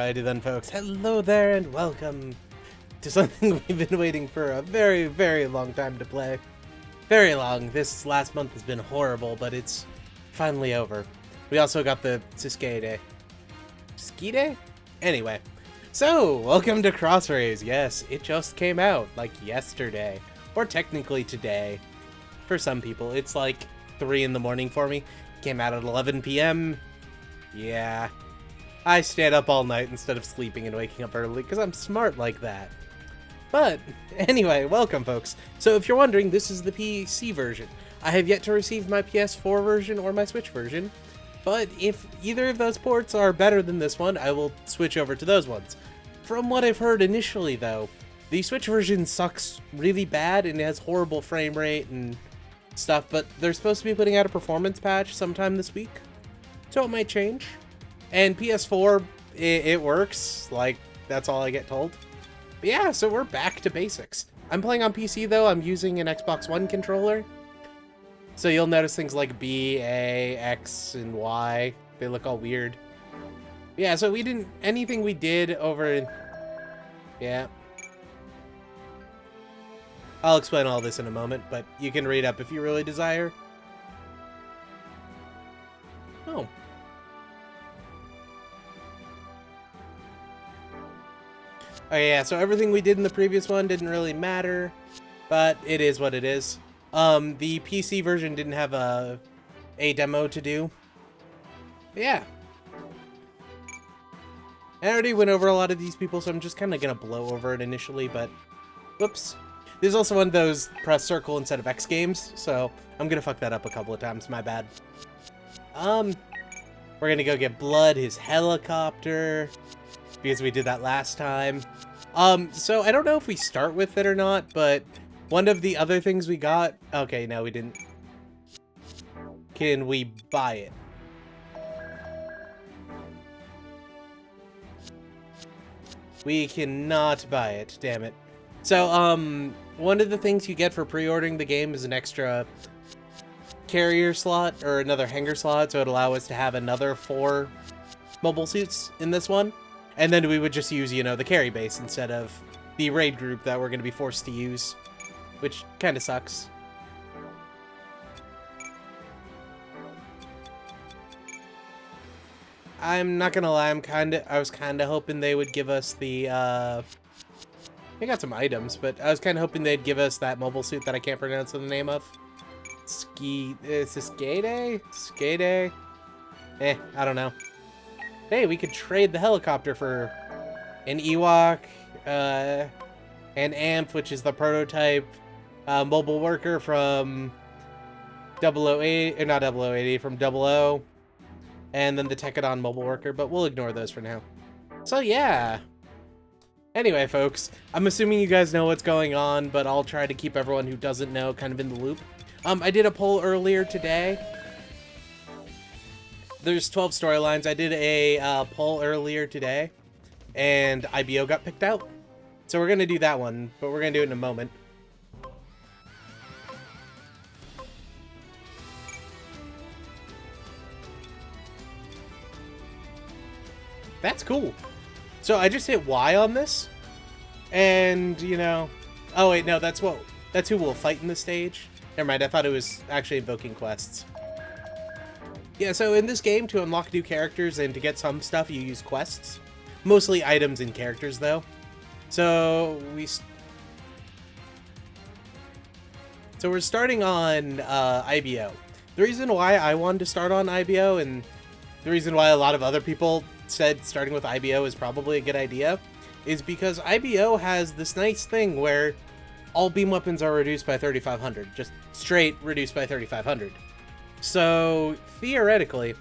Alrighty then, folks. Hello there and welcome to something we've been waiting for a very, very long time to play. Very long. This last month has been horrible, but it's finally over. We also got the Siskade. Skide? Anyway. So, welcome to Crossrays. Yes, it just came out, like yesterday. Or technically today. For some people. It's like 3 in the morning for me. Came out at 11 p.m. Yeah. I stayed up all night instead of sleeping and waking up early because I'm smart like that. But anyway, welcome folks. So if you're wondering, this is the PC version. I have yet to receive my PS4 version or my Switch version, but if either of those ports are better than this one, I will switch over to those ones. From what I've heard initially though, the Switch version sucks really bad and it has horrible frame rate and stuff, but they're supposed to be putting out a performance patch sometime this week, so it might change. And PS4, it works, like, that's all I get told. But yeah, so we're back to basics. I'm playing on PC though, I'm using an Xbox One controller. So you'll notice things like B, A, X, and Y. They look all weird. Yeah, so we didn't, anything we did over in, yeah. I'll explain all this in a moment, but you can read up if you really desire. Oh. Okay, yeah, so everything we did in the previous one didn't really matter, but it is what it is. The PC version didn't have a demo to do. But yeah. I already went over a lot of these people, so I'm just kind of going to blow over it initially, but whoops. There's also one of those press circle instead of X games, so I'm going to fuck that up a couple of times, my bad. We're going to go get Blood, his helicopter, because we did that last time. So I don't know if we start with it or not, but one of the other things we got... Okay, no, we didn't. Can we buy it? We cannot buy it, damn it. So, one of the things you get for pre-ordering the game is an extra carrier slot, or another hanger slot, so it'll allow us to have another 4 mobile suits in this one. And then we would just use, you know, the carry base instead of the raid group that we're going to be forced to use, which kind of sucks. I'm not going to lie, I was kind of hoping they would give us the, they got some items, but I was kind of hoping they'd give us that mobile suit that I can't pronounce the name of. Is this Skade? Skade? I don't know. Hey, we could trade the helicopter for an Ewok, an AMP, which is the prototype mobile worker from 008, or not 0080, from 00, and then the Tekadon mobile worker, but we'll ignore those for now. So yeah. Anyway, folks, I'm assuming you guys know what's going on, but I'll try to keep everyone who doesn't know kind of in the loop. I did a poll earlier today. There's 12 storylines. I did a poll earlier today, and IBO got picked out. So we're going to do that one, but we're going to do it in a moment. That's cool. So I just hit Y on this, and, you know... Oh, wait, no, that's who we'll fight in the stage. Never mind, I thought it was actually invoking quests. Yeah, so in this game, to unlock new characters and to get some stuff, you use quests. Mostly items and characters, though. So we're starting on IBO. The reason why I wanted to start on IBO, and the reason why a lot of other people said starting with IBO is probably a good idea, is because IBO has this nice thing where all beam weapons are reduced by 3,500. Just straight reduced by 3,500. So theoretically,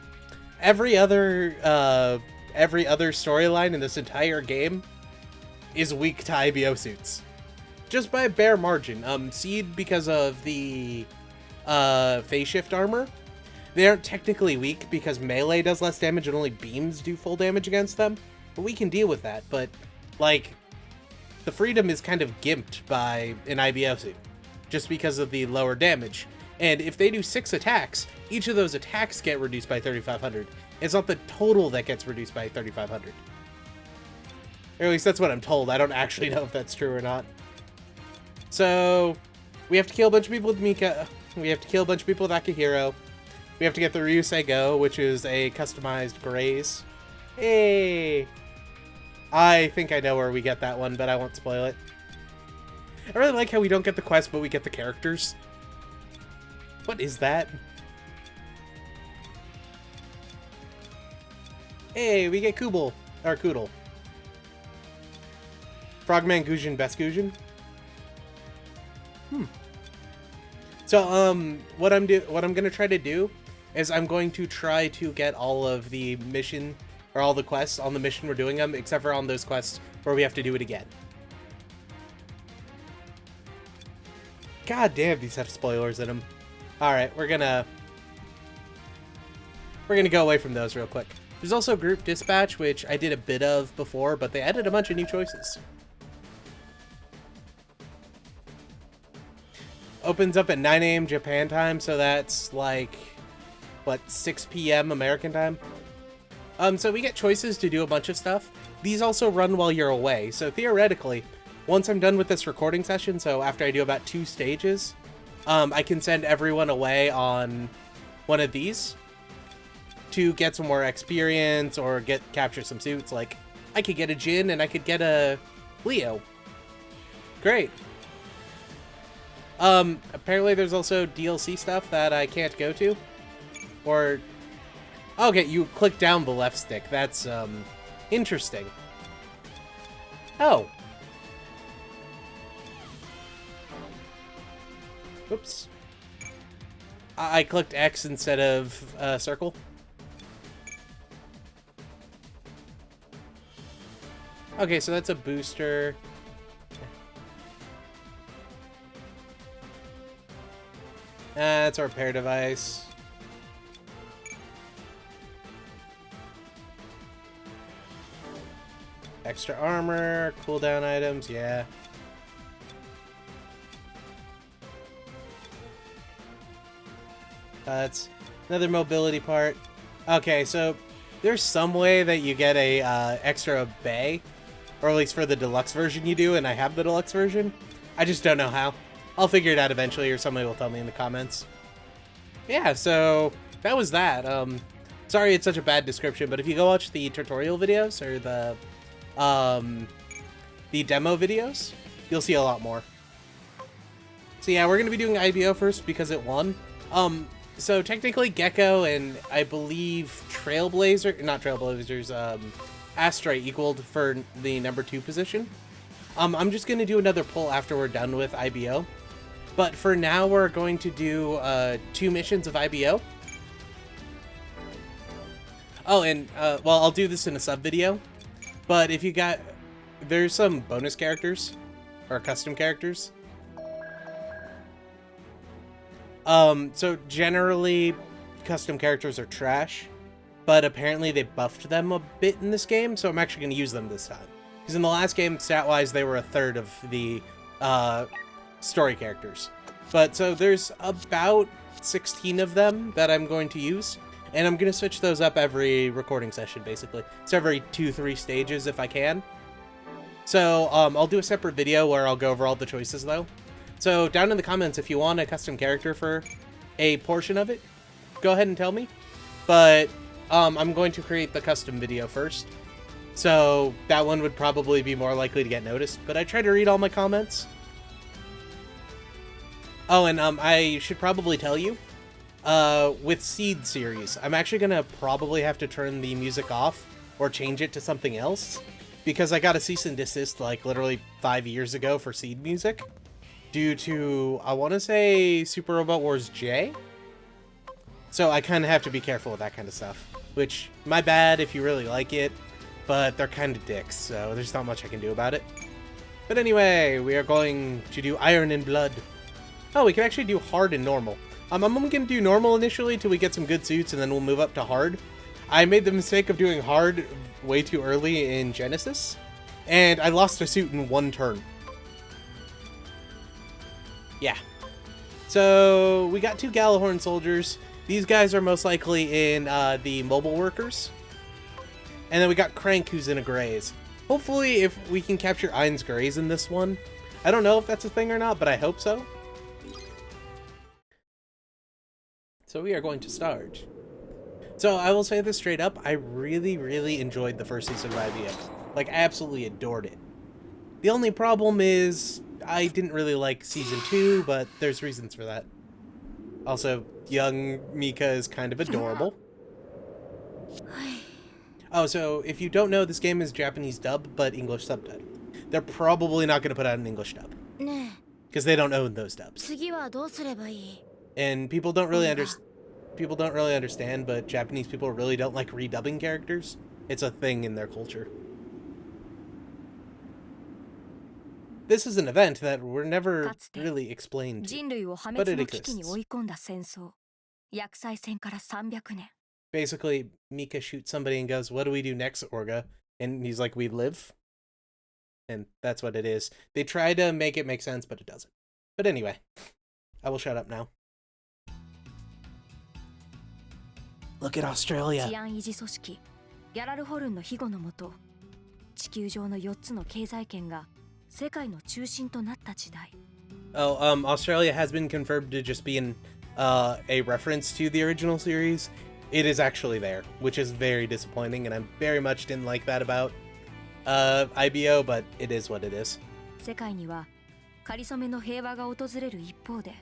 every other storyline in this entire game is weak to IBO suits, just by a bare margin. Seed, because of the phase shift armor, they aren't technically weak because melee does less damage and only beams do full damage against them. But we can deal with that. But like, the freedom is kind of gimped by an IBO suit, just because of the lower damage. And if they do 6 attacks, each of those attacks get reduced by 3,500. It's not the total that gets reduced by 3,500. Or at least that's what I'm told. I don't actually know if that's true or not. So, we have to kill a bunch of people with Mika. We have to kill a bunch of people with Akihiro. We have to get the Ryusei Go, which is a customized Graze. Hey! I think I know where we get that one, but I won't spoil it. I really like how we don't get the quest, but we get the characters. What is that? Hey, we get Kubel. Or Koodle. Frogman, Gujin, Best Gujin. So, what I'm gonna try to do is I'm going to try to get all of the mission, or all the quests on the mission we're doing them, except for on those quests where we have to do it again. God damn, these have spoilers in them. Alright, we're gonna go away from those real quick. There's also Group Dispatch, which I did a bit of before, but they added a bunch of new choices. Opens up at 9 AM Japan time, so that's like, what, 6 PM American time? So we get choices to do a bunch of stuff. These also run while you're away, so theoretically, once I'm done with this recording session, so after I do about 2 stages, I can send everyone away on one of these to get some more experience or capture some suits. Like, I could get a Jin and I could get a Leo. Great. Apparently there's also DLC stuff that I can't go to. Or... Okay, you click down the left stick. That's, interesting. Oh. Oops. I clicked X instead of, circle. Okay, so that's a booster. That's a repair device. Extra armor, cooldown items, yeah. That's another mobility part. Okay, so there's some way that you get a extra bay, or at least for the deluxe version you do, and I have the deluxe version. I just don't know how. I'll figure it out eventually, or somebody will tell me in the comments. Yeah, so that was that. Sorry it's such a bad description, but if you go watch the tutorial videos, or the demo videos, you'll see a lot more. So yeah, we're going to be doing IBO first because it won. So technically Gecko and I believe not Trailblazers, Astray equaled for the number 2 position. I'm just going to do another poll after we're done with IBO. But for now, we're going to do 2 missions of IBO. Oh, and, well, I'll do this in a sub-video. But if you got... There's some bonus characters. Or custom characters. So generally, custom characters are trash. But apparently they buffed them a bit in this game, so I'm actually going to use them this time. Because in the last game, stat-wise, they were a third of the, story characters. But so there's about 16 of them that I'm going to use, and I'm going to switch those up every recording session, basically. So every 2-3 stages if I can. So I'll do a separate video where I'll go over all the choices though. So down in the comments, if you want a custom character for a portion of it, go ahead and tell me. But I'm going to create the custom video first. So that one would probably be more likely to get noticed, but I try to read all my comments. Oh, and I should probably tell you, with Seed series, I'm actually going to probably have to turn the music off or change it to something else, because I got a cease and desist like literally 5 years ago for Seed music, due to, I want to say, Super Robot Wars J? So I kind of have to be careful with that kind of stuff, which, my bad if you really like it, but they're kind of dicks, so there's not much I can do about it. But anyway, we are going to do Iron and Blood. Oh, we can actually do hard and normal. I'm going to do normal initially till we get some good suits, and then we'll move up to hard. I made the mistake of doing hard way too early in Genesis, and I lost a suit in 1 turn. Yeah. So, we got 2 Galahorn soldiers. These guys are most likely in the mobile workers. And then we got Crank, who's in a Graze. Hopefully, if we can capture Ein's Greys in this one. I don't know if that's a thing or not, but I hope so. So we are going to start. So I will say this straight up, I really, really enjoyed the first season of IBX. Like, absolutely adored it. The only problem is I didn't really like season 2, but there's reasons for that. Also, young Mika is kind of adorable. Oh, so if you don't know, this game is Japanese dub, but English subtitle. They're probably not going to put out an English dub. Because they don't own those dubs. And people don't really understand, but Japanese people really don't like redubbing characters. It's a thing in their culture. This is an event that we're never really explained to, but it exists. Basically, Mika shoots somebody and goes, "What do we do next, Orga?" And he's like, "We live." And that's what it is. They try to make it make sense, but it doesn't. But anyway, I will shut up now. Look at Australia. Australia has been confirmed to just be a reference to the original series. It is actually there, which is very disappointing, and I very much didn't like that about IBO, but it is what it is. 世界には仮初めの平和が訪れる一方で、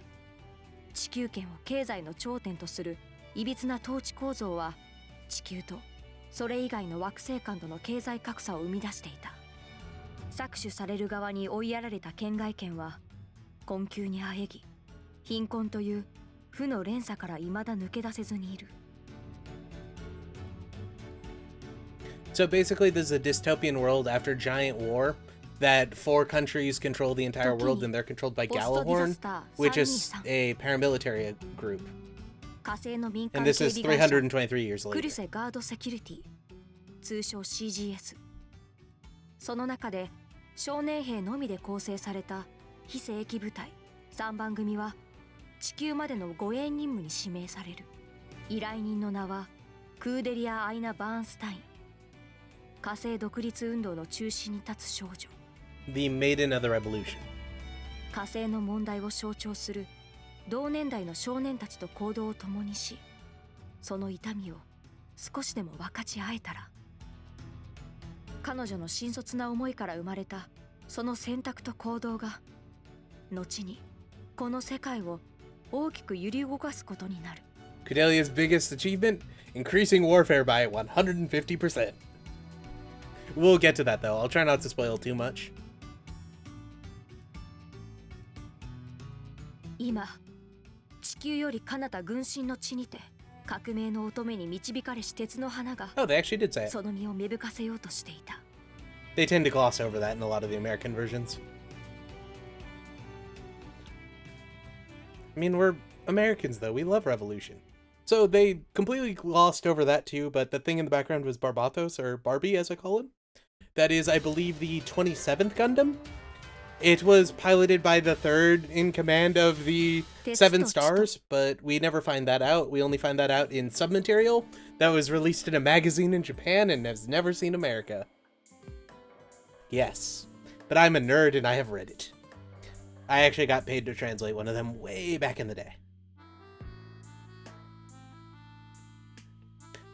地球圏を経済の頂点とするいびつな統治構造は地球とそれ以外の惑星間との経済格差を生み出していた。搾取される側に追いやられた県外圏は困窮にあえぎ、貧困という負の連鎖から未だ抜け出せずにいる。So basically, this is a dystopian world after giant war that 4 countries control the entire world, and they're controlled by Gallahorn, which is a paramilitary group. And this is 323 years later. 通称 CGS。その中で少年兵のみで構成された非正規部隊3番組は地球までの護衛任務に指名される。依頼人の名はクーデリア・アイナ・バーンスタイン。火星独立運動の中心に立つ少女。The Maiden of the Revolution。火星の問題を象徴する同年代の少年たちと行動を共にし、その痛みを少しでも分かち合えたら。彼女の新卒な思いから生まれたその選択と行動が後にこの世界を大きく揺り動かすことになる。Cordelia's biggest achievement? Increasing warfare by 150%. We'll get to that though. I'll try not to spoil too much. 今、地球より彼方軍神の地にて革命の乙女に導かれし鉄の花が Oh, they actually did say it. その身を芽吹かせようとしていた。They tend to gloss over that in a lot of the American versions. I mean, we're Americans though. We love revolution. So they completely glossed over that too, but the thing in the background was Barbatos, or Barbie as I call him. That is, I believe, the 27th Gundam. It was piloted by the 3rd in command of the 7 stars, but we never find that out. We only find that out in submaterial that was released in a magazine in Japan and has never seen America. Yes, but I'm a nerd and I have read it. I actually got paid to translate one of them way back in the day.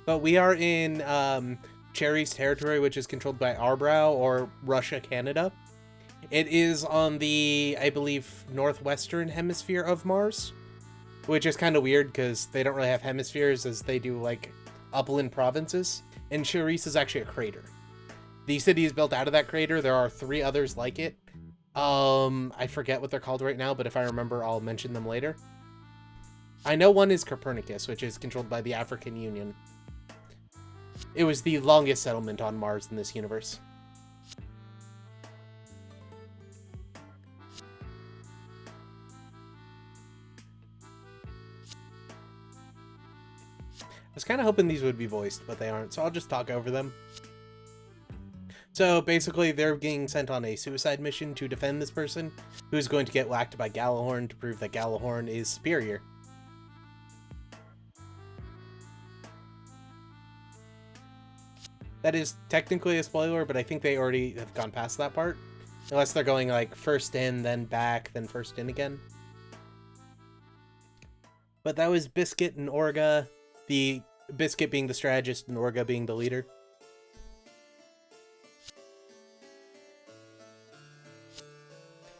But we are in Cherry's territory, which is controlled by Arbrow, or Russia, Canada. It is on the, I believe, northwestern hemisphere of Mars, which is kind of weird because they don't really have hemispheres as they do, like, upland provinces. And Cherise is actually a crater. The city is built out of that crater. There are 3 others like it. I forget what they're called right now, but if I remember, I'll mention them later. I know one is Copernicus, which is controlled by the African Union. It was the longest settlement on Mars in this universe. I was kind of hoping these would be voiced, but they aren't, so I'll just talk over them. So basically, they're being sent on a suicide mission to defend this person, who's going to get whacked by Gallahorn to prove that Gallahorn is superior. That is technically a spoiler, but I think they already have gone past that part. Unless they're going like first in, then back, then first in again. But that was Biscuit and Orga, the Biscuit being the strategist and Orga being the leader.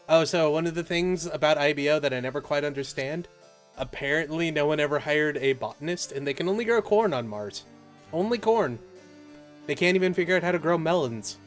Oh, so one of the things about IBO that I never quite understand, apparently no one ever hired a botanist, and they can only grow corn on Mars. Only corn. They can't even figure out how to grow melons.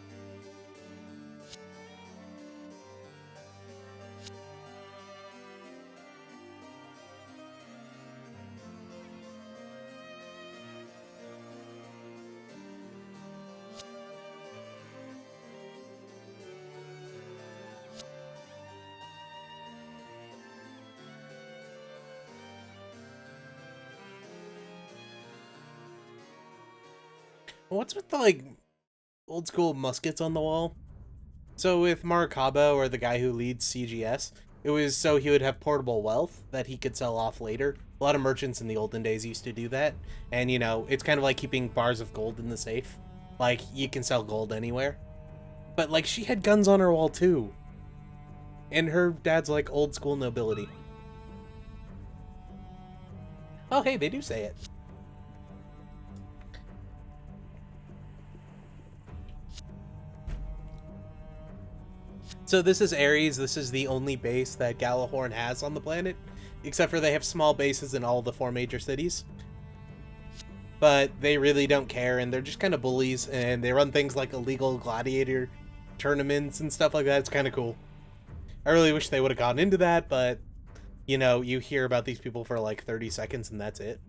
What's with the, like, old school muskets on the wall? So with Maracabo, or the guy who leads CGS, it was so he would have portable wealth that he could sell off later. A lot of merchants in the olden days used to do that. And, you know, it's kind of like keeping bars of gold in the safe. Like, you can sell gold anywhere. But, like, she had guns on her wall, too. And her dad's, like, old school nobility. Oh, hey, they do say it. So this is Ares. This is the only base that Galahorn has on the planet, except for they have small bases in all the 4 major cities. But they really don't care, and they're just kind of bullies, and they run things like illegal gladiator tournaments and stuff like that. It's kind of cool. I really wish they would have gone into that, but, you know, you hear about these people for like 30 seconds and that's it.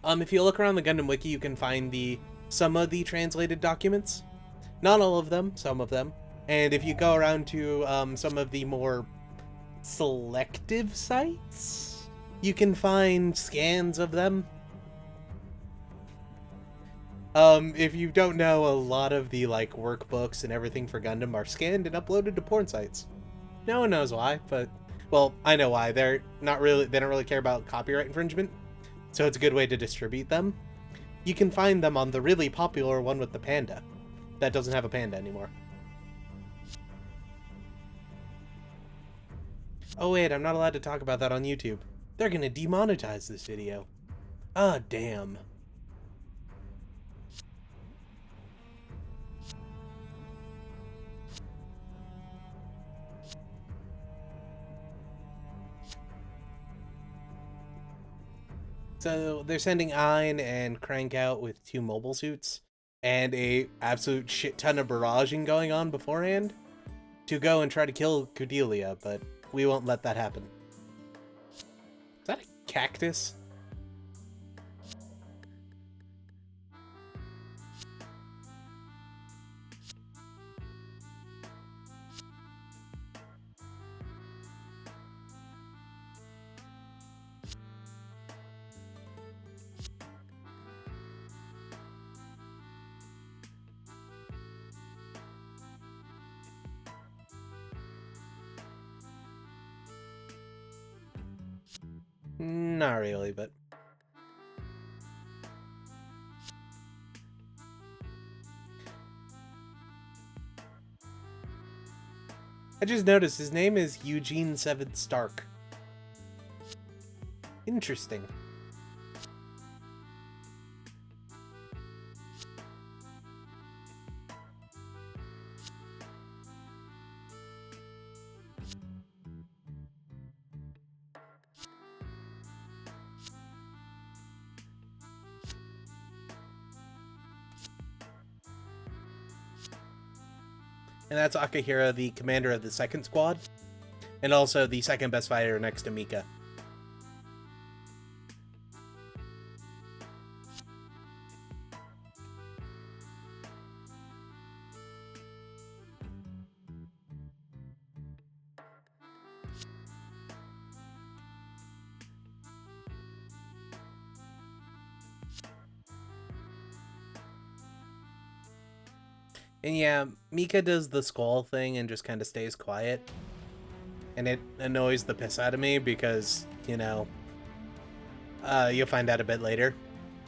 If you look around the Gundam Wiki, you can find some of the translated documents. Not all of them, some of them. And if you go around to some of the more selective sites, you can find scans of them. If you don't know, a lot of the like workbooks and everything for Gundam are scanned and uploaded to porn sites. No one knows why, but, well, I know why. They don't really care about copyright infringement, so it's a good way to distribute them. You can find them on the really popular one with the panda. That doesn't have a panda anymore. Oh wait, I'm not allowed to talk about that on YouTube. They're gonna demonetize this video. Ah, damn. So they're sending Ein and Crank out with 2 mobile suits and a absolute shit ton of barraging going on beforehand to go and try to kill Cordelia, but we won't let that happen. Is that a cactus? Not really, but... I just noticed his name is Eugene 7th Stark. Interesting. And that's Akihira, the commander of the 2nd Squad, and also the 2nd best fighter next to Mika. And yeah, Mika does the squall thing and just kind of stays quiet. And it annoys the piss out of me because, you know, you'll find out a bit later.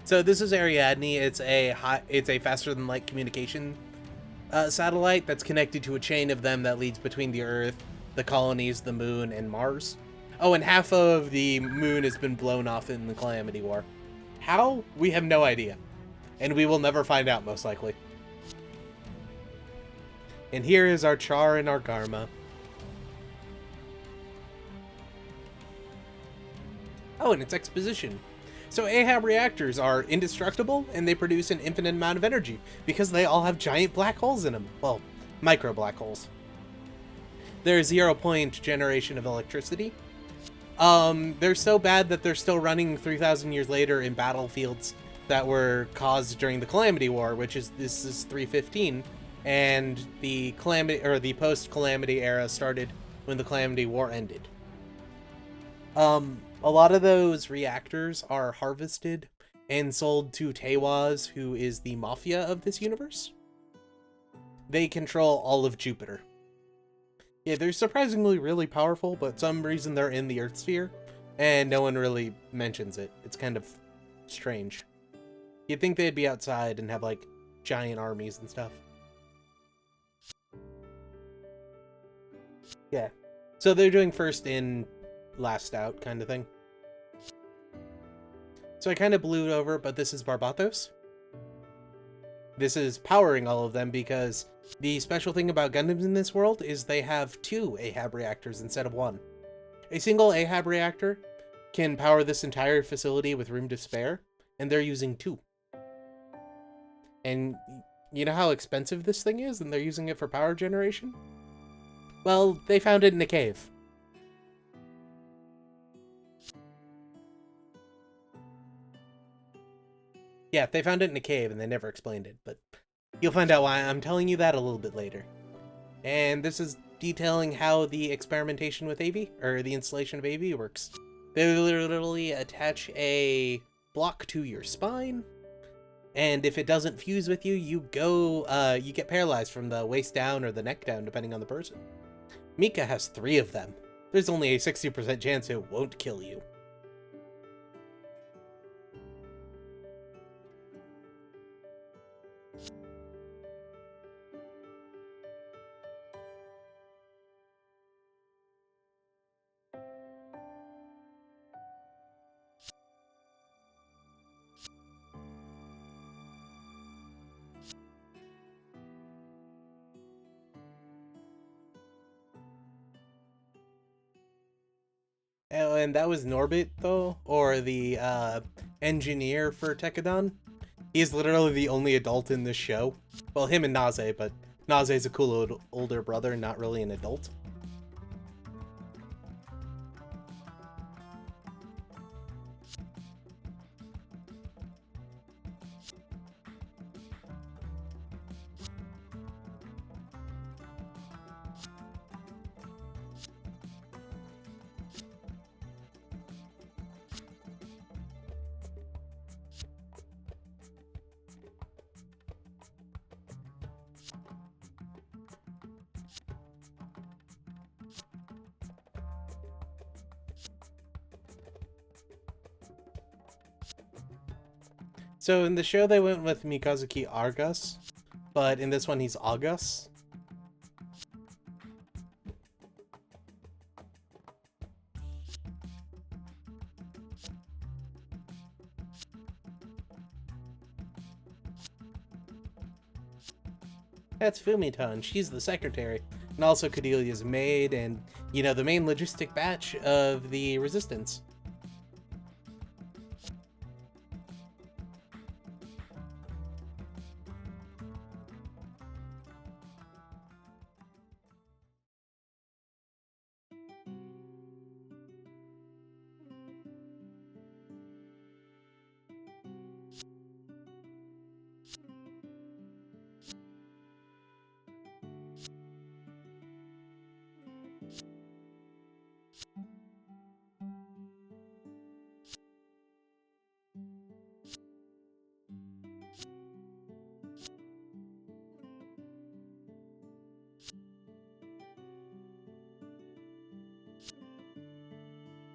So this is Ariadne. It's a faster than light communication satellite that's connected to a chain of them that leads between the Earth, the colonies, the moon, and Mars. Oh, and half of the moon has been blown off in the Calamity War. How? We have no idea. And we will never find out, most likely. And here is our Char and our Garma. Oh, and it's exposition. So Ahab reactors are indestructible, and they produce an infinite amount of energy, because they all have giant black holes in them. Well, micro black holes. They're 0-point generation of electricity. They're so bad that they're still running 3,000 years later in battlefields that were caused during the Calamity War, this is 315, and the Calamity, or the post-Calamity era started when the Calamity War ended. A lot of those reactors are harvested and sold to Tewaz, who is the mafia of this universe. They control all of Jupiter. Yeah, they're surprisingly really powerful, but some reason they're in the Earth sphere, and no one really mentions it. It's kind of strange. You'd think they'd be outside and have, like, giant armies and stuff. Yeah. So they're doing first in, last out kind of thing. So I kind of blew it over, but this is Barbatos. This is powering all of them because the special thing about Gundams in this world is they have 2 Ahab reactors instead of 1. A single Ahab reactor can power this entire facility with room to spare, and they're using 2. And you know how expensive this thing is, and they're using it for power generation? Well, they found it in a cave. Yeah, they found it in a cave and they never explained it, but you'll find out why. I'm telling you that a little bit later. And this is detailing how the experimentation with AV, or the installation of AV works. They literally attach a block to your spine, and if it doesn't fuse with you, you get paralyzed from the waist down or the neck down, depending on the person. Mika has 3 of them. There's only a 60% chance it won't kill you. Oh, and that was Norbit, though, or the engineer for Tekadon. He's literally the only adult in this show. Well, him and Naze, but Naze's a cool older brother, not really an adult. So in the show they went with Mikazuki Argus, but in this one he's August. That's Fumiton, she's the secretary, and also Cordelia's maid, and, you know, the main logistic batch of the Resistance.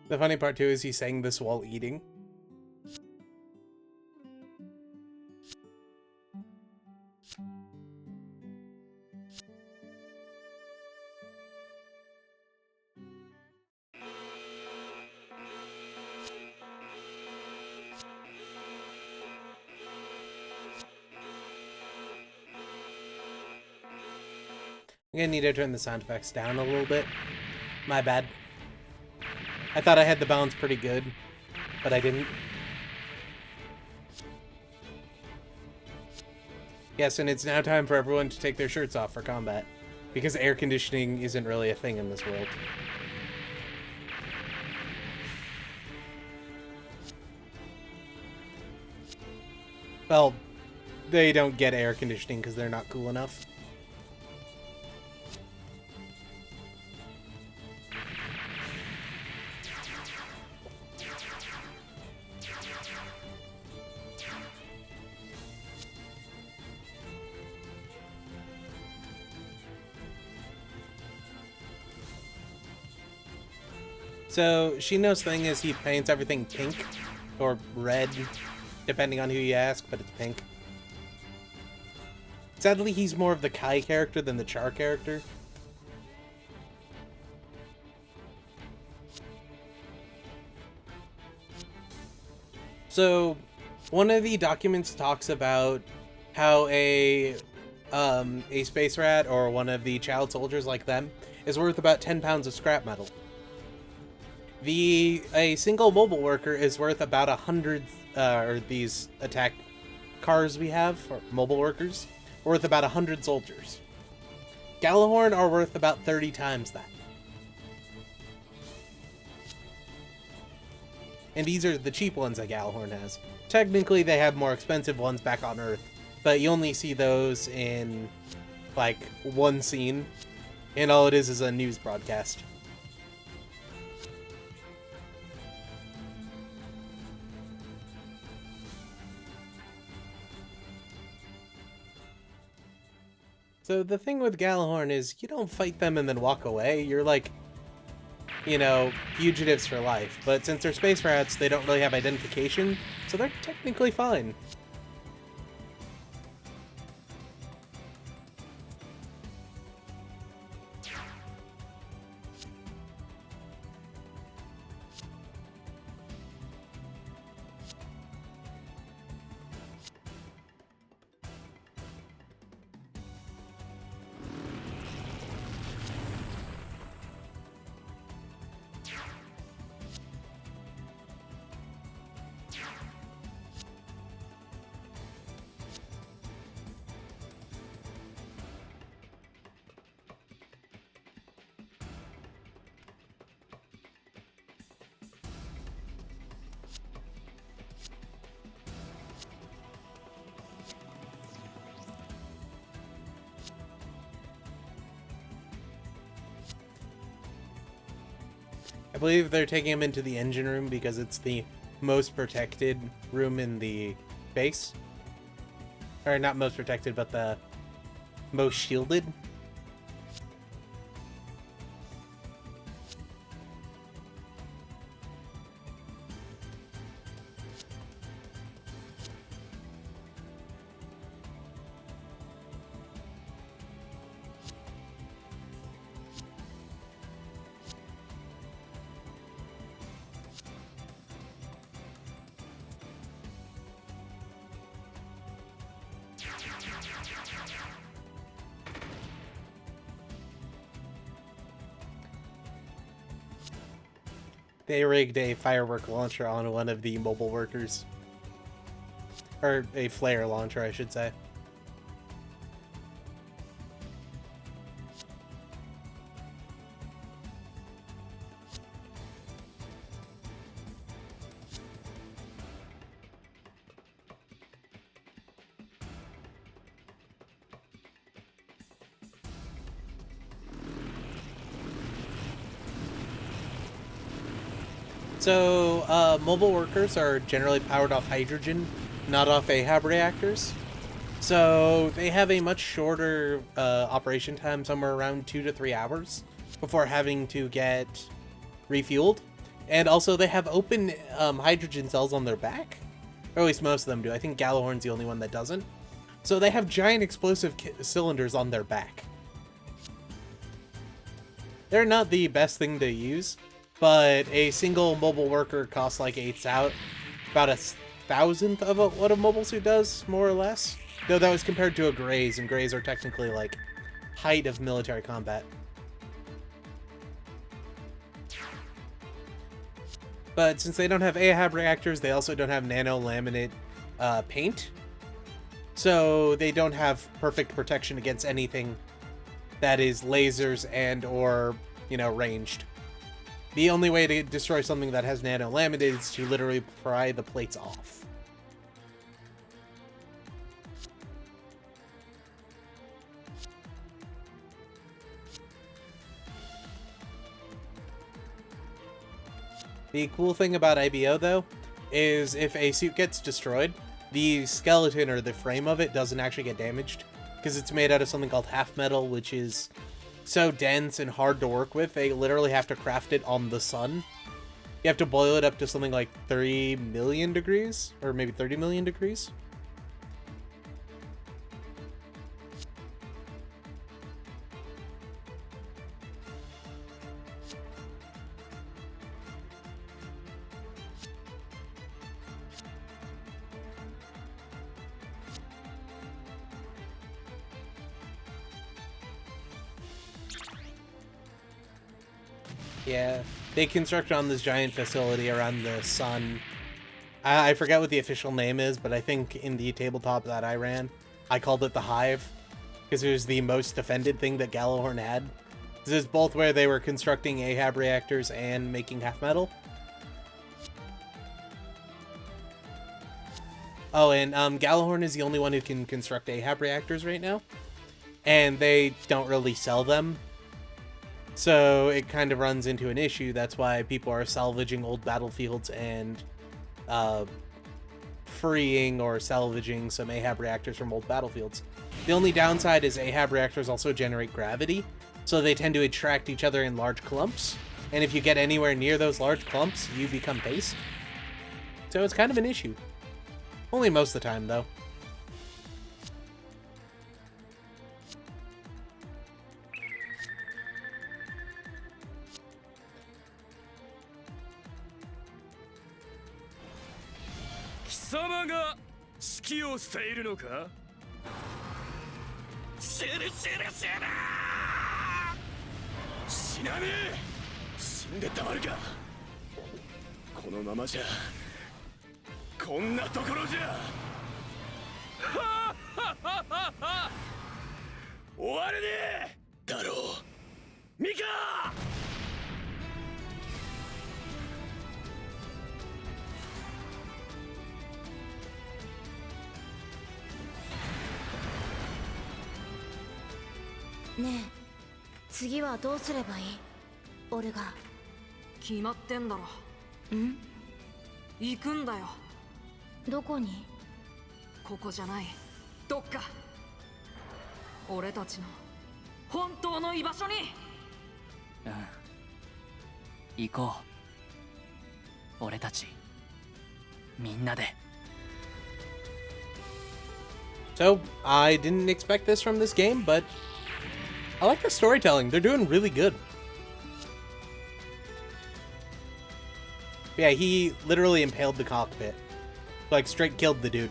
The funny part too is he sang this while eating. I'm gonna need to turn the sound effects down a little bit. My bad. I thought I had the balance pretty good, but I didn't. Yes, and it's now time for everyone to take their shirts off for combat, because air conditioning isn't really a thing in this world. Well, they don't get air conditioning because they're not cool enough. So, Shino's thing is he paints everything pink, or red, depending on who you ask, but it's pink. Sadly, he's more of the Kai character than the Char character. So, one of the documents talks about how a space rat, or one of the child soldiers like them, is worth about 10 pounds of scrap metal. A single mobile worker is worth about 100, or these attack cars we have, or mobile workers, worth about 100 soldiers. Gjallarhorn are worth about 30 times that. And these are the cheap ones that Gjallarhorn has. Technically, they have more expensive ones back on Earth, but you only see those in, like, one scene, and all it is a news broadcast. So the thing with Gjallarhorn is you don't fight them and then walk away. You're like, you know, fugitives for life. But since they're space rats, they don't really have identification, so they're technically fine. I believe they're taking him into the engine room because it's the most protected room in the base. Or not most protected, but the most shielded. They rigged a firework launcher on one of the mobile workers. Or a flare launcher, I should say. So, mobile workers are generally powered off hydrogen, not off AHAB reactors. So, they have a much shorter operation time, somewhere around 2 to 3 hours, before having to get refueled. And also, they have open hydrogen cells on their back. Or at least most of them do. I think Gjallarhorn's the only one that doesn't. So they have giant explosive cylinders on their back. They're not the best thing to use, but a single mobile worker costs like about 1,000th of what a mobile suit does, more or less. Though that was compared to a Grays, and Grays are technically like height of military combat. But since they don't have Ahab reactors, they also don't have nano-laminate paint. So they don't have perfect protection against anything that is lasers and or, you know, ranged. The only way to destroy something that has nano-laminate is to literally pry the plates off. The cool thing about IBO, though, is if a suit gets destroyed, the skeleton or the frame of it doesn't actually get damaged, because it's made out of something called half metal, which is so dense and hard to work with, they literally have to craft it on the sun. You have to boil it up to something like 3 million degrees, or maybe 30 million degrees. Yeah, they constructed on this giant facility around the sun. I forget what the official name is, but I think in the tabletop that I ran, I called it the Hive, because it was the most defended thing that Gallahorn had. This is both where they were constructing Ahab reactors and making half metal. Oh, and Gallahorn is the only one who can construct Ahab reactors right now, and they don't really sell them. So it kind of runs into an issue. That's why people are salvaging old battlefields and freeing or salvaging some Ahab reactors from old battlefields. The only downside is Ahab reactors also generate gravity, so they tend to attract each other in large clumps. And if you get anywhere near those large clumps, you become paste. So it's kind of an issue. Only most of the time, though.ねえ、次はどうすればいい？俺が。決まってんだろ。ん？行くんだよ。どこに？ここじゃない。どっか。俺たちの本当の居場所に。うん。行こう。俺たちみんなで。So, I didn't expect this from this game, but I like the storytelling. They're doing really good. Yeah, he literally impaled the cockpit. Like, straight killed the dude.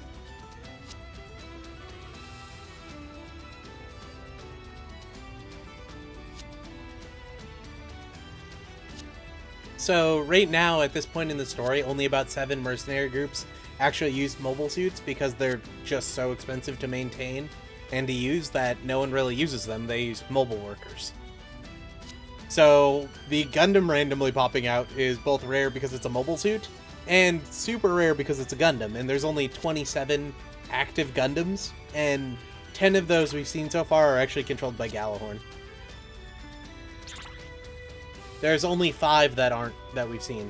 So, right now, at this point in the story, only about 7 mercenary groups actually use mobile suits because they're just so expensive to maintain and to use that no one really uses them. They use mobile workers. So the Gundam randomly popping out is both rare because it's a mobile suit and super rare because it's a Gundam, and there's only 27 active Gundams, and 10 of those we've seen so far are actually controlled by Gallahorn. There's only 5 that we've seen,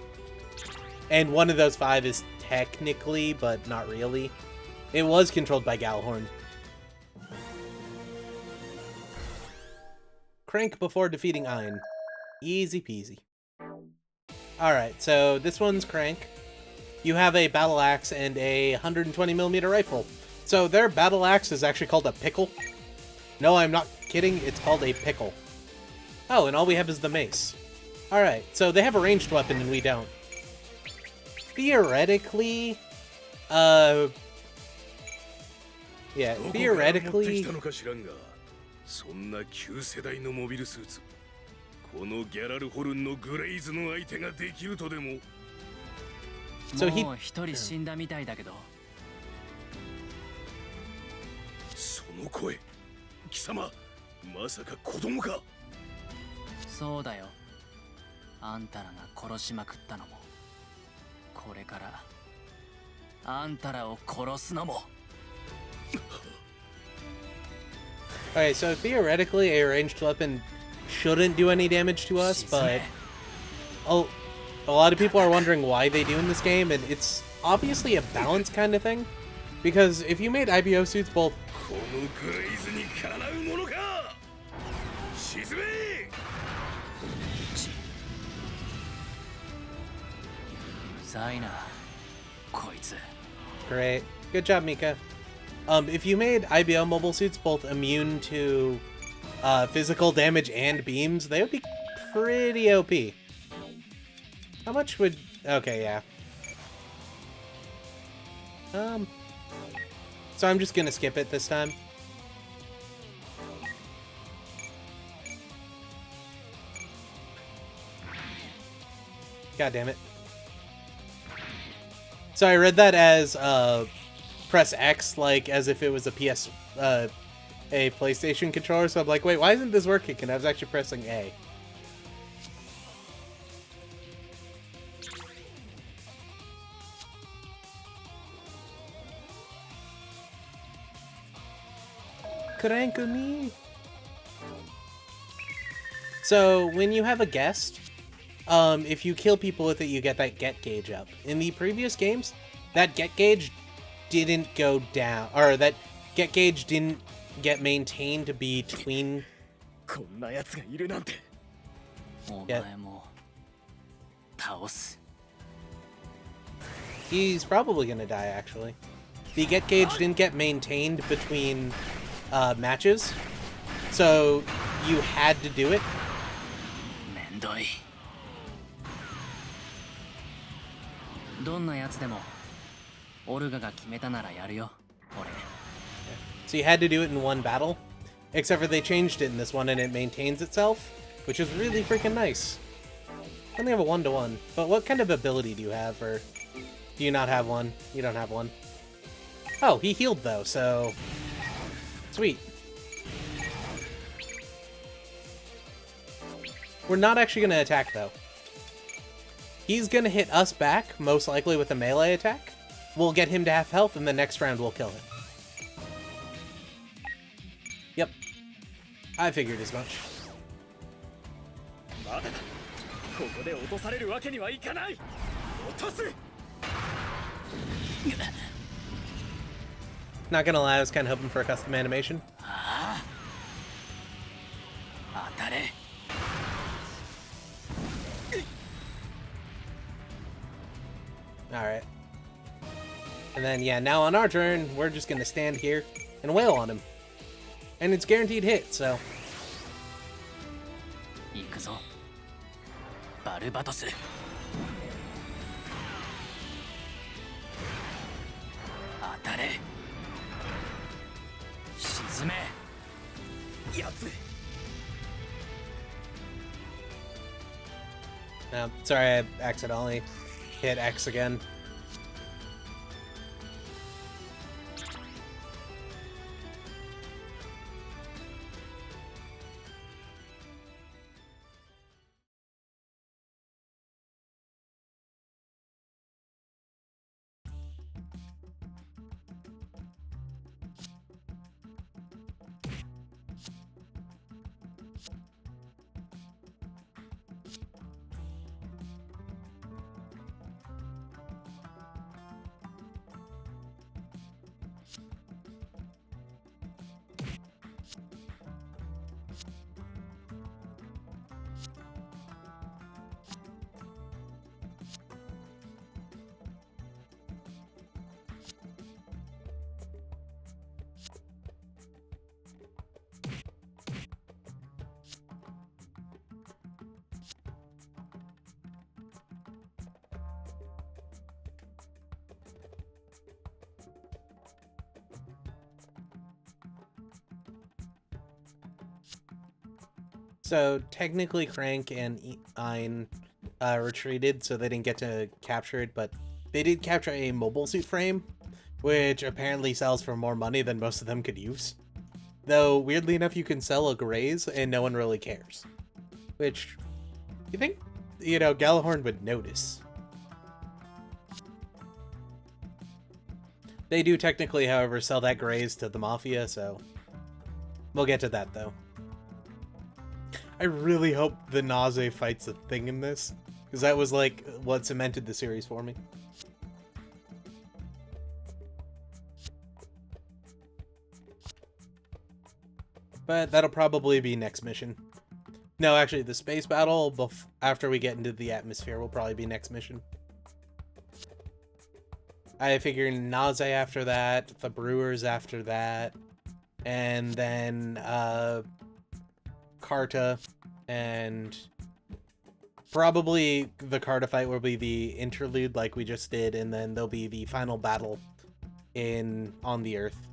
and one of those 5 is technically, but not really. It was controlled by Gallahorn. Crank before defeating Iron. Easy peasy. Alright, so this one's Crank. You have a battle axe and a 120mm rifle. So their battle axe is actually called a pickle. No, I'm not kidding. It's called a pickle. Oh, and all we have is the mace. Alright, so they have a ranged weapon and we don't. Theoretically... Yeah, theoretically... そんな旧世代のモビルスーツ、このギャラルホルンのグレイズの相手ができるとでも。もう一人死んだみたいだけど。その声、貴様、まさか子供か。そうだよ。あんたらが殺しまくったのも、これからあんたらを殺すのも。Alright, so theoretically a ranged weapon shouldn't do any damage to us, but a lot of people are wondering why they do in this game, and it's obviously a balance kind of thing. Because if you made IBO suits both... このグレイズにかなうものか。沈め。うざいな、こいつ。 Great. Good job, Mika. If you made IBO mobile suits both immune to physical damage and beams, they would be pretty OP. How much would... Okay, yeah. So I'm just gonna skip it this time. God damn it. So I read that as press X, like as if it was a PlayStation controller. So I'm like, wait, why isn't this working? And I was actually pressing A. Crankle. So when you have a guest, if you kill people with it, you get that get gauge up. In the previous games, that get gauge didn't go down, or that get gauge didn't get maintained between. Yeah. He's probably gonna die, actually. The get gauge didn't get maintained between matches, so you had to do it. どんなやつでもオルガが決めたならやるよ、俺。 So you had to do it in one battle, except for they changed it in this one and it maintains itself, which is really freaking nice. I only have a 1-to-1, but what kind of ability do you have, or do you not have one? You don't have one. Oh, he healed though, so sweet. We're not actually going to attack though. He's gonna hit us back, most likely with a melee attack. We'll get him to half health, and the next round we'll kill him. Yep. I figured as much. Not gonna lie, I was kind of hoping for a custom animation. Alright. And then, yeah, now on our turn, we're just gonna stand here and wail on him. And it's guaranteed hit, so... 行くぞ、バルバトス。当たれ。沈め。やつ。 No, sorry, I accidentally hit X again. So technically Crank and Ein retreated, so they didn't get to capture it, but they did capture a mobile suit frame, which apparently sells for more money than most of them could use. Though, weirdly enough, you can sell a Graze and no one really cares. Which, you think, Galahorn would notice. They do technically, however, sell that Graze to the Mafia, so we'll get to that, though. I really hope the Naze fight's a thing in this, because that was, like, what cemented the series for me. But that'll probably be next mission. No, actually, the space battle, after we get into the atmosphere, will probably be next mission. I figure Naze after that, the Brewers after that, and then Karta, and probably the Karta fight will be the interlude like we just did, and then there'll be the final battle on the Earth.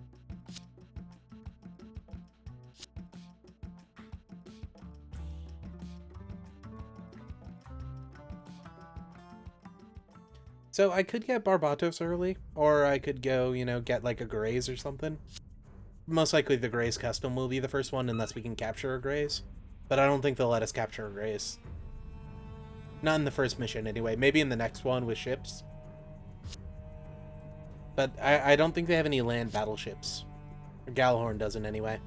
So I could get Barbatos early, or I could go, get like a Graze or something. Most likely the Graze custom will be the first one unless we can capture a Graze. But I don't think they'll let us capture a Graze. Not in the first mission anyway. Maybe in the next one with ships. But I don't think they have any land battleships. Or Galahorn doesn't anyway.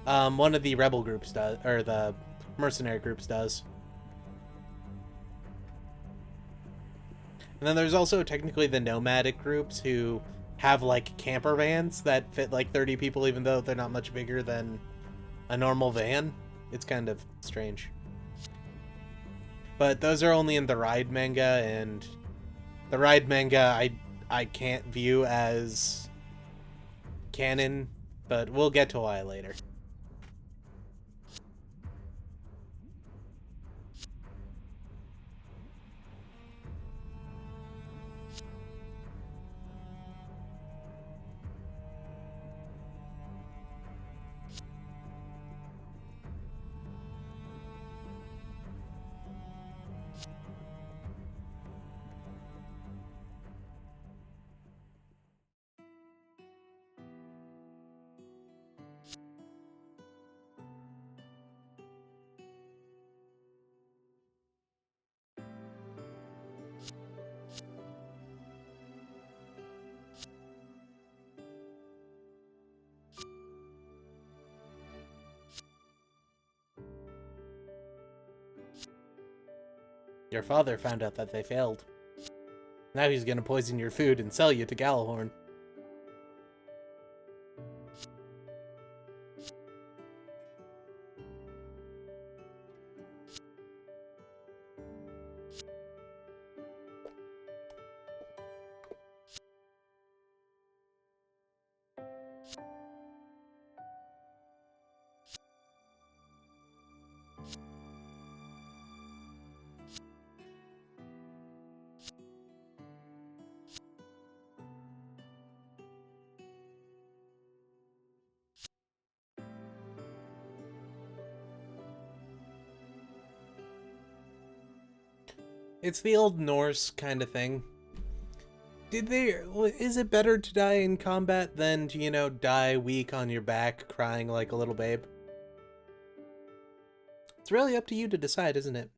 One of the rebel groups does, or the mercenary groups does. And then there's also technically the nomadic groups who have like camper vans that fit like 30 people even though they're not much bigger than a normal van. It's kind of strange. But those are only in the Ride manga, and the Ride manga I can't view as canon, but we'll get to why later. Your father found out that they failed. Now he's gonna poison your food and sell you to Galahorn. It's the old Norse kind of thing. Is it better to die in combat than to, die weak on your back, crying like a little babe? It's really up to you to decide, isn't it?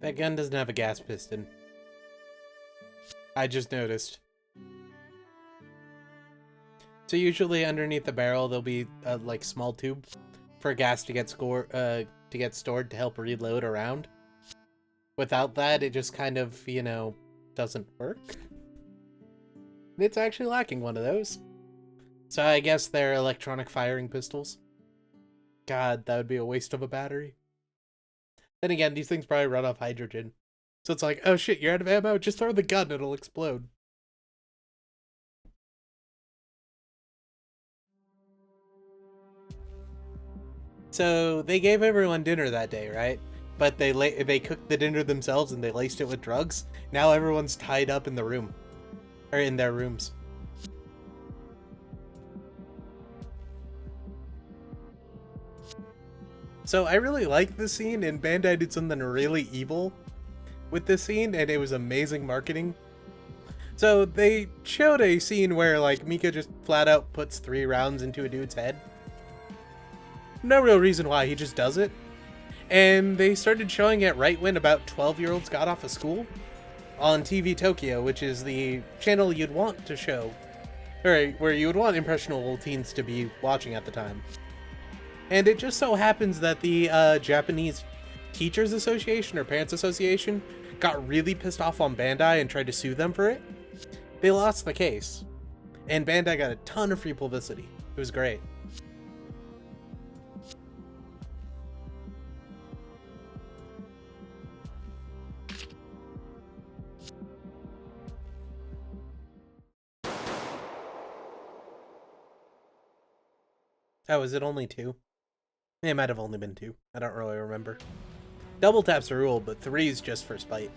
That gun doesn't have a gas piston. I just noticed. So usually underneath the barrel there'll be a like small tube for gas to get stored to help reload around. Without that, it just kind of, you know, doesn't work. It's actually lacking one of those. So I guess they're electronic firing pistols. God, that would be a waste of a battery. Then again, these things probably run off hydrogen. So it's like, oh shit, you're out of ammo? Just throw the gun, it'll explode. So they gave everyone dinner that day, right? But they cooked the dinner themselves and they laced it with drugs. Now everyone's tied up in the room. Or in their rooms. So I really like this scene, and Bandai did something really evil with this scene, and it was amazing marketing. So they showed a scene where like Mika just flat out puts 3 rounds into a dude's head. No real reason why, he just does it. And they started showing it right when about 12-year-olds got off of school on TV Tokyo, which is the channel you'd want to show, or where you would want impressionable teens to be watching at the time. And it just so happens that the Japanese Teachers Association or Parents Association got really pissed off on Bandai and tried to sue them for it. They lost the case, and Bandai got a ton of free publicity. It was great. Oh, is it only 2? It might have only been 2. I don't really remember. Double tap's a rule, but 3 is just for spite.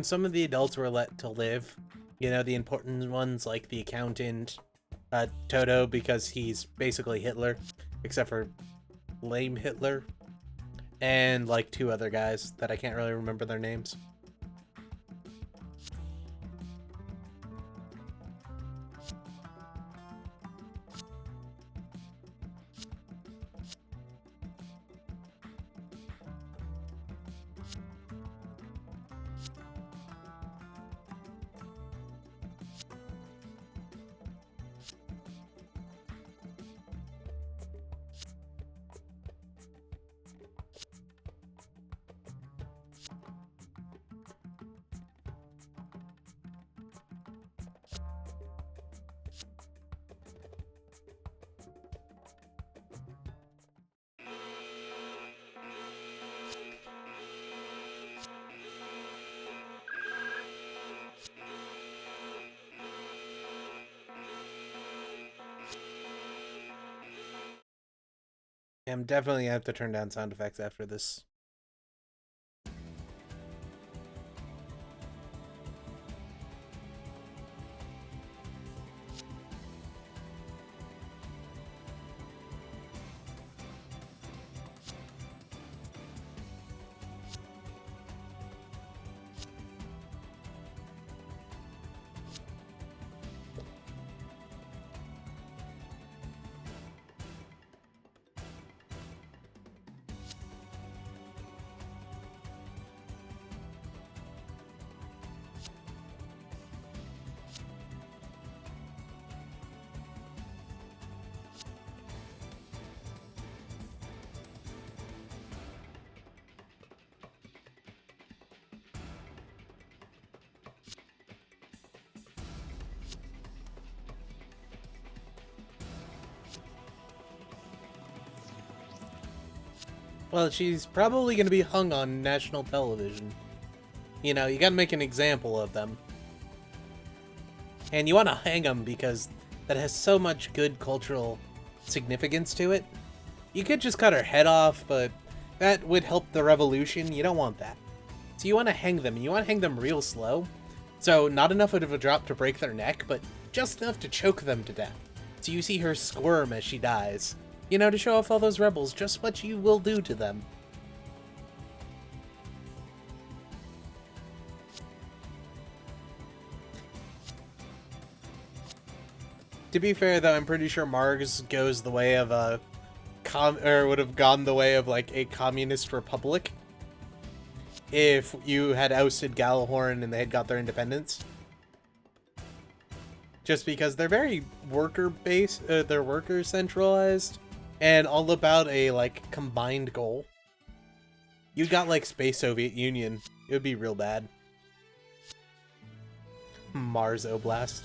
Some of the adults were let to live. You know, the important ones like the accountant, Toto, because he's basically Hitler, except for lame Hitler, and like 2 other guys that I can't really remember their names. I'm definitely gonna have to turn down sound effects after this. Well, she's probably going to be hung on national television. You know, you gotta make an example of them. And you want to hang them because that has so much good cultural significance to it. You could just cut her head off, but that would help the revolution. You don't want that. So you want to hang them, and you want to hang them real slow. So not enough of a drop to break their neck, but just enough to choke them to death. So you see her squirm as she dies. You know, to show off all those rebels just what you will do to them. To be fair, though, I'm pretty sure Mars goes the way of a would have gone the way of like a communist republic if you had ousted Gjallarhorn and they had got their independence. Just because they're very worker-based, they're worker-centralized, and all about a like combined goal. You got like Space Soviet Union, it would be real bad. Mars Oblast.